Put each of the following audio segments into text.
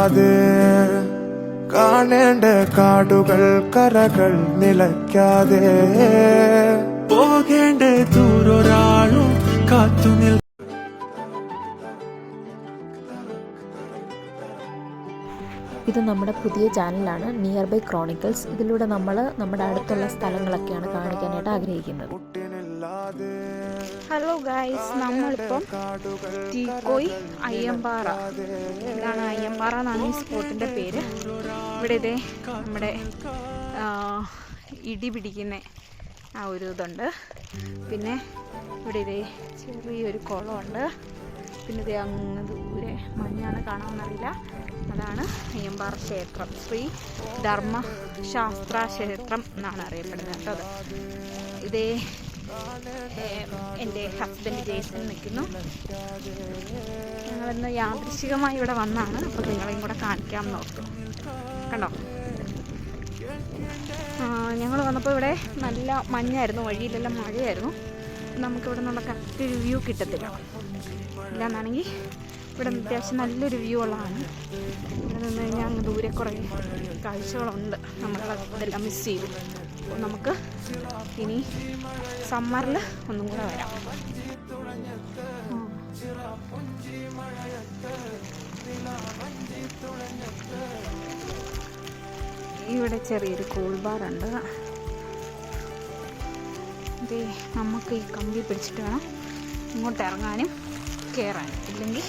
കാട്ടിനില്ലാതെ കാണേണ്ട കാടുകൾ കരകൾ നിലയ്ക്കാതെ പോകേണ്ട ദൂരൊരാളും കാത്തുനിൽ. ഇത് നമ്മുടെ പുതിയ ചാനലാണ് നിയർ ബൈ ക്രോണിക്കിൾസ്. ഇതിലൂടെ നമ്മൾ നമ്മുടെ അടുത്തുള്ള സ്ഥലങ്ങളൊക്കെയാണ് കാണിക്കാനായിട്ട് ആഗ്രഹിക്കുന്നത്. ഹലോ ഗൈസ്, നമ്മളിപ്പം തീക്കോയി അയ്യമ്പാറ, ഇതാണ് അയ്യമ്പാറ എന്നാണ് ഈ സ്പോട്ടിൻ്റെ പേര്. ഇവിടെ ഇതേ നമ്മുടെ ഇടി പിടിക്കുന്ന ആ ഒരു ഇതുണ്ട്. പിന്നെ ഇവിടെ ഇതേ ചെറിയൊരു കുളമുണ്ട്. പിന്നെ ഇതേ അങ്ങ് ദൂരെ മഞ്ഞാണ് കാണാമെന്നറിയില്ല, അതാണ് അയ്യമ്പാറ ക്ഷേത്രം. ശ്രീ ധർമ്മശാസ്ത്ര ക്ഷേത്രം എന്നാണ് അറിയപ്പെടുന്നത് കേട്ടോ. അത് ഇതേ എൻ്റെ ഹസ്ബൻഡ് ജേസൺ നിൽക്കുന്നു. ഞങ്ങളിന്ന് യാദൃശ്ചികമായി ഇവിടെ വന്നാണ്, അപ്പോൾ നിങ്ങളെയും കൂടെ കാണിക്കാമെന്ന് ഓർത്തു. കണ്ടോ, ഞങ്ങൾ വന്നപ്പോൾ ഇവിടെ നല്ല മഞ്ഞായിരുന്നു, വഴിയിലെല്ലാം മഴയായിരുന്നു. നമുക്കിവിടെ നിന്നുള്ള കറക്റ്റ് ഒരു വ്യൂ കിട്ടത്തില്ല. ഇല്ലാന്നാണെങ്കിൽ ഇവിടെ അത്യാവശ്യം നല്ലൊരു വ്യൂ ഉള്ളതാണ്. ഇവിടെ നിന്ന് കഴിഞ്ഞാൽ അങ്ങ് ദൂരെ കുറേ കാഴ്ചകളുണ്ട്. നമ്മളതെല്ലാം മിസ് ചെയ്തു. അപ്പോൾ നമുക്ക് ഇനി സമ്മറിൽ ഒന്നും കൂടെ വരാം. ഇവിടെ ചെറിയൊരു കൂൾ ബാറുണ്ട്. ഇതേ നമുക്ക് ഈ കമ്പി പിടിച്ചിട്ട് വേണം ഇങ്ങോട്ട് ഇറങ്ങാനും കയറാനും, ഇല്ലെങ്കിൽ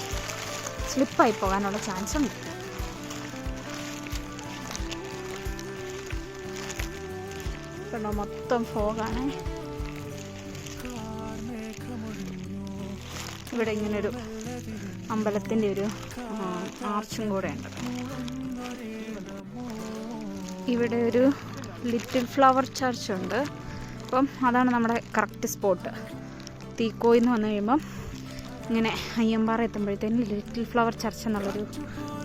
സ്ലിപ്പായി പോകാനുള്ള ചാൻസ് ഉണ്ട്. കണ്ടോ, മൊത്തം ഫോഗാണ്. ഇവിടെ ഇങ്ങനൊരു അമ്പലത്തിൻ്റെ ഒരു ആർച്ചും കൂടെ ഉണ്ട്. ഇവിടെ ഒരു ലിറ്റിൽ ഫ്ലവർ ചർച്ച് ഉണ്ട്. അപ്പം അതാണ് നമ്മുടെ കറക്റ്റ് സ്പോട്ട്. തീക്കോയി എന്ന് വന്നു കഴിയുമ്പം ഇങ്ങനെ അയ്യമ്പാറ എത്തുമ്പോഴത്തേനും ലിറ്റിൽ ഫ്ലവർ ചർച്ച് എന്നുള്ളൊരു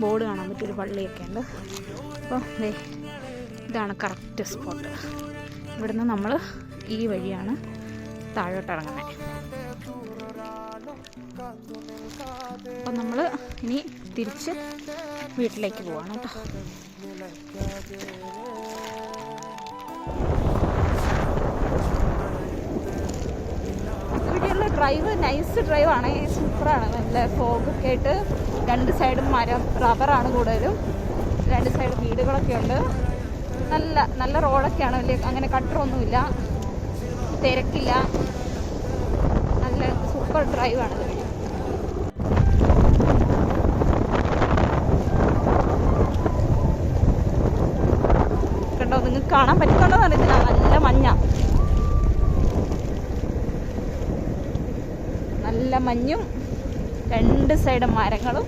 ബോർഡ് കാണാൻ പറ്റും. ഒരു പള്ളിയൊക്കെ ഉണ്ട്. അപ്പോൾ ഇതാണ് കറക്റ്റ് സ്പോട്ട്. ഇവിടുന്ന് നമ്മൾ ഈ വഴിയാണ് താഴോട്ട് ഇറങ്ങുന്നത്. അപ്പം നമ്മൾ ഇനി തിരിച്ച് വീട്ടിലേക്ക് പോവാണ് കേട്ടോ. ഇവിടെയുള്ള ഡ്രൈവ് നൈസ് ഡ്രൈവാണ്, സൂപ്പറാണ്. നല്ല ഫോഗൊക്കെ ആയിട്ട് രണ്ട് സൈഡും മരം, റബ്ബറാണ് കൂടുതലും. രണ്ട് സൈഡ് വീടുകളൊക്കെ ഉണ്ട്. നല്ല നല്ല റോഡൊക്കെയാണ്, വലിയ അങ്ങനെ കട്ടറൊന്നുമില്ല, തിരക്കില്ല. നല്ല സൂപ്പർ ഡ്രൈവാണ് ഇത്. കണ്ടോ, നിങ്ങൾക്ക് കാണാൻ പറ്റുന്നുണ്ടോന്ന് അറിയത്തില്ല, നല്ല മഞ്ഞ, നല്ല മഞ്ഞും രണ്ട് സൈഡും മരങ്ങളും.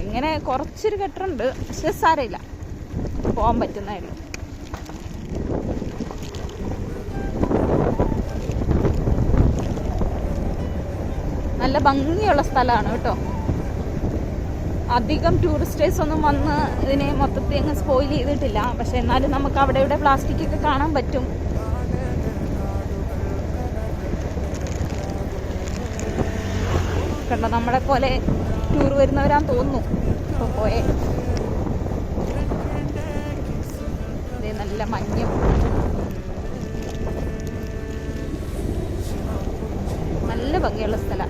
ഇങ്ങനെ കുറച്ചൊരു കെട്ടുണ്ട്, പക്ഷെ സാരമില്ല, പോകാൻ പറ്റുന്നേ ഉള്ളൂ. നല്ല ഭംഗിയുള്ള സ്ഥലമാണ് കേട്ടോ. അധികം ടൂറിസ്റ്റേഴ്സ് ഒന്നും വന്ന് ഇതിനെ മൊത്തത്തിൽ അങ്ങ് സ്പോയിൽ ചെയ്തിട്ടില്ല. പക്ഷെ എന്നാലും നമുക്ക് അവിടെ ഇവിടെ പ്ലാസ്റ്റിക് ഒക്കെ കാണാൻ പറ്റും. കണ്ടോ, നമ്മളെ പോലെ ടൂർ വരുന്നവരാന്ന് തോന്നുന്നു ഇപ്പോൾ പോയേ. നല്ല മഞ്ഞും നല്ല ഭംഗിയുള്ള സ്ഥലം.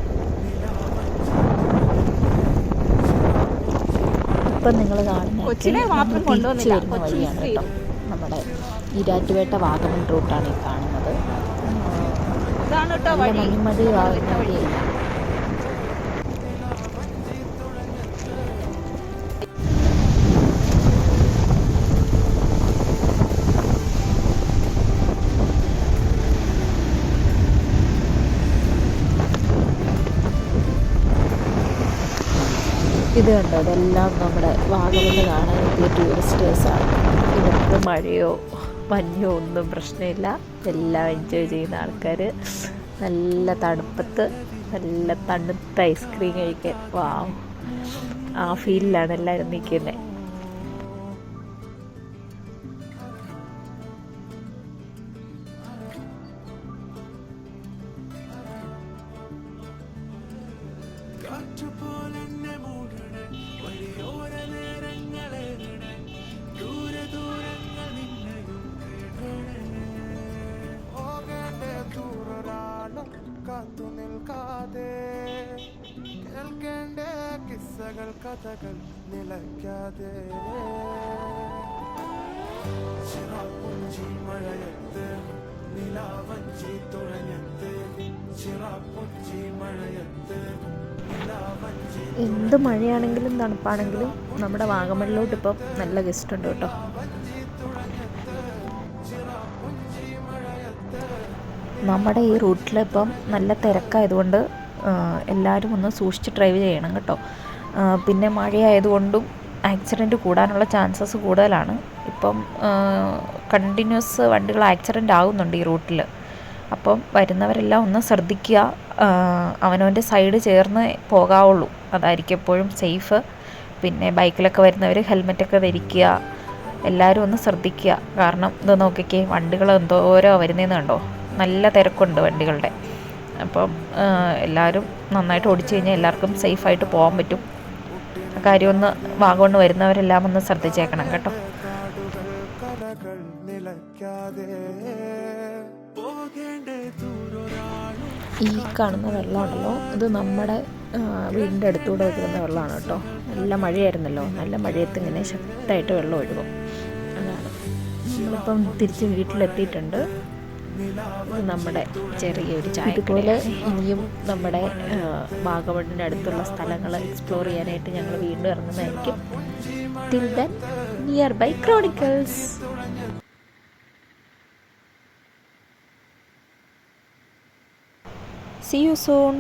ഇപ്പം നിങ്ങൾ കാണുന്നത് കൊച്ചിനെ മാത്രം കൊണ്ടുവന്നില്ല, വഴിയാണ് കേട്ടോ. നമ്മുടെ ഈരാറ്റുപേട്ട വാഗമൺ റൂട്ടാണ് ഈ കാണുന്നത്. ഇതാണ് കേട്ടോ വഴി. മഞ്ഞുമതി ഇത് കണ്ടോ, ഇതെല്ലാം നമ്മുടെ വാഗമണ് കാണാൻ എത്തിയ ടൂറിസ്റ്റേഴ്സാണ്. ഇവർക്ക് മഴയോ മഞ്ഞോ ഒന്നും പ്രശ്നമില്ല, എല്ലാം എൻജോയ് ചെയ്യുന്ന ആൾക്കാർ. നല്ല തണുപ്പത്ത് നല്ല തണുത്ത ഐസ്ക്രീം കഴിക്കാൻ, വാവ്, ആ ഫീലിലാണ് എല്ലാവരും നിൽക്കുന്നത്. കാറ്റുപോലെ മൂടണ വഴിയോരമേ കഥകൾ നിലയ്ക്കാതെ ചിറാപ്പുഞ്ചി മഴയത്ത് നിലാവഞ്ചി തുഴഞ്ഞത്ത് ചിറാപ്പുഞ്ചി മഴയത്ത് നിലാവഞ്ചി എന്ത് മഴയാണെങ്കിലും തണുപ്പാണെങ്കിലും നമ്മുടെ വാഗമണിലോട്ട് ഇപ്പം നല്ല ഗസ്റ്റ് ഉണ്ട് കേട്ടോ. നമ്മുടെ ഈ റൂട്ടിൽ ഇപ്പം നല്ല തിരക്കായതുകൊണ്ട് എല്ലാവരും ഒന്ന് സൂക്ഷിച്ച് ഡ്രൈവ് ചെയ്യണം കേട്ടോ. പിന്നെ മഴയായതുകൊണ്ടും ആക്സിഡൻറ്റ് കൂടാനുള്ള ചാൻസസ് കൂടുതലാണ്. ഇപ്പം കണ്ടിന്യൂസ് വണ്ടികൾ ആക്സിഡൻ്റ് ആകുന്നുണ്ട് ഈ റൂട്ടിൽ. അപ്പം വരുന്നവരെല്ലാം ഒന്ന് ശ്രദ്ധിക്കുക. അവനവൻ്റെ സൈഡ് ചേർന്ന് പോകാവുള്ളൂ, അതായിരിക്കും എപ്പോഴും സേഫ്. പിന്നെ ബൈക്കിലൊക്കെ വരുന്നവർ ഹെൽമെറ്റൊക്കെ ധരിക്കുക. എല്ലാവരും ഒന്ന് ശ്രദ്ധിക്കുക. കാരണം ഇത് നോക്കിക്കേ, വണ്ടികൾ എന്തോരോ വരുന്നതെന്ന് കണ്ടോ, നല്ല തിരക്കുണ്ട് വണ്ടികളുടെ. അപ്പം എല്ലാവരും നന്നായിട്ട് ഓടിച്ചു കഴിഞ്ഞാൽ എല്ലാവർക്കും സേഫായിട്ട് പോകാൻ പറ്റും. കാര്യം ഒന്ന് വാഗമണ് വരുന്നവരെല്ലാം ഒന്ന് ശ്രദ്ധിച്ചേക്കണം കേട്ടോ. കരകൾ നിലയ്ക്കാതെ പോകേണ്ടേ ദൂരൊരാളും ഈ കാണുന്ന വെള്ളമുണ്ടല്ലോ, ഇത് നമ്മുടെ വീടിൻ്റെ അടുത്തൂടെ ഒഴുകുന്ന വെള്ളമാണ് കേട്ടോ. നല്ല മഴയായിരുന്നല്ലോ, നല്ല മഴയത്ത് ഇങ്ങനെ ശക്തമായിട്ട് വെള്ളം ഒഴുകും. അതാണ് നമ്മളിപ്പം തിരിച്ച് വീട്ടിലെത്തിയിട്ടുണ്ട്. ഇത് നമ്മുടെ ചെറിയൊരു ചായ. ഇതുപോലെ ഇനിയും നമ്മുടെ വാഗമണിൻ്റെ അടുത്തുള്ള സ്ഥലങ്ങൾ എക്സ്പ്ലോർ ചെയ്യാനായിട്ട് ഞങ്ങൾ വീണ്ടും ഇറങ്ങുന്നതായിരിക്കും. Till then, near by chronicles. See you soon.